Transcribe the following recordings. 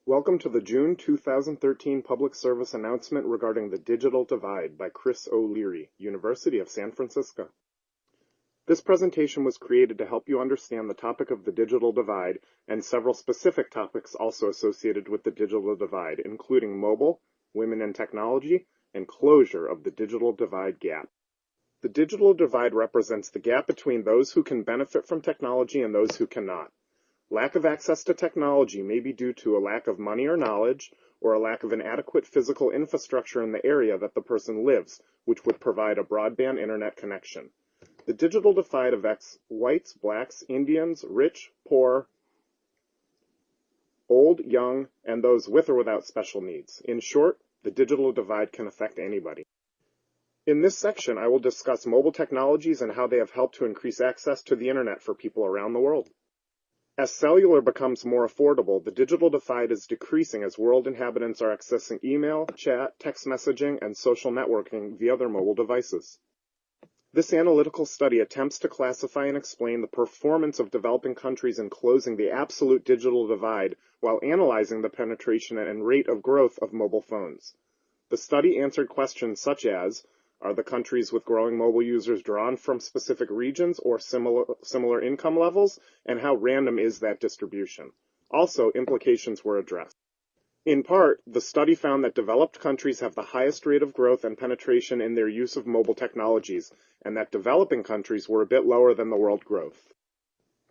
Welcome to the June 2013 public service announcement regarding the digital divide by Chris O'Leary, University of San Francisco. This presentation was created to help you understand the topic of the digital divide and several specific topics also associated with the digital divide, including mobile, women in technology, and closure of the digital divide gap. The digital divide represents the gap between those who can benefit from technology and those who cannot. Lack of access to technology may be due to a lack of money or knowledge, or a lack of an adequate physical infrastructure in the area that the person lives, which would provide a broadband internet connection. The digital divide affects whites, blacks, Indians, rich, poor, old, young, and those with or without special needs. In short, the digital divide can affect anybody. In this section, I will discuss mobile technologies and how they have helped to increase access to the internet for people around the world. As cellular becomes more affordable, the digital divide is decreasing as world inhabitants are accessing email, chat, text messaging, and social networking via their mobile devices. This analytical study attempts to classify and explain the performance of developing countries in closing the absolute digital divide while analyzing the penetration and rate of growth of mobile phones. The study answered questions such as, are the countries with growing mobile users drawn from specific regions or similar income levels, and how random is that distribution? Also, implications were addressed. In part, the study found that developed countries have the highest rate of growth and penetration in their use of mobile technologies, and that developing countries were a bit lower than the world growth.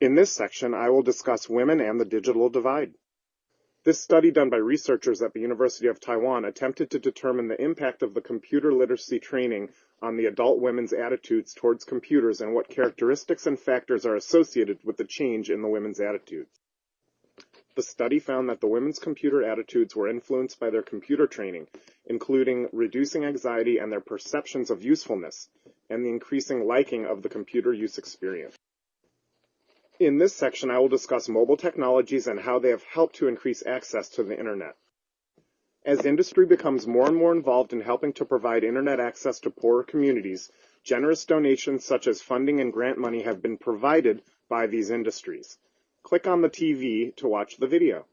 In this section, I will discuss women and the digital divide. This study done by researchers at the University of Taiwan attempted to determine the impact of the computer literacy training on the adult women's attitudes towards computers and what characteristics and factors are associated with the change in the women's attitudes. The study found that the women's computer attitudes were influenced by their computer training, including reducing anxiety and their perceptions of usefulness, and the increasing liking of the computer use experience. In this section, I will discuss mobile technologies and how they have helped to increase access to the internet. As industry becomes more and more involved in helping to provide internet access to poorer communities, generous donations such as funding and grant money have been provided by these industries. Click on the TV to watch the video.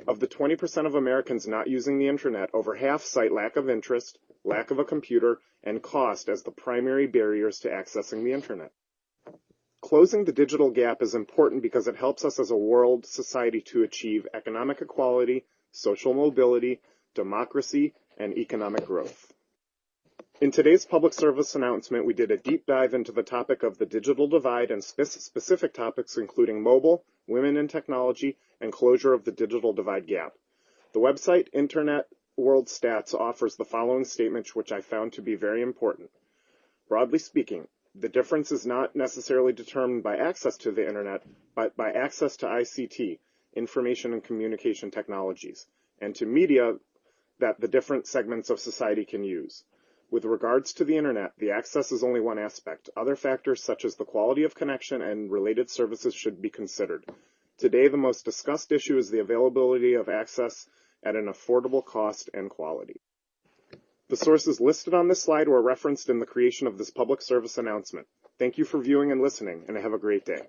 Of the 20% of Americans not using the internet, over half cite lack of interest, lack of a computer, and cost as the primary barriers to accessing the internet. Closing the digital gap is important because it helps us as a world society to achieve economic equality, social mobility, democracy, and economic growth. In today's public service announcement, we did a deep dive into the topic of the digital divide and specific topics including mobile, women in technology, and closure of the digital divide gap. The website Internet World Stats offers the following statement, which I found to be very important. Broadly speaking, the difference is not necessarily determined by access to the internet, but by access to ICT, information and communication technologies, and to media that the different segments of society can use. With regards to the internet, the access is only one aspect. Other factors such as the quality of connection and related services should be considered. Today, the most discussed issue is the availability of access at an affordable cost and quality. The sources listed on this slide were referenced in the creation of this public service announcement. Thank you for viewing and listening, and have a great day.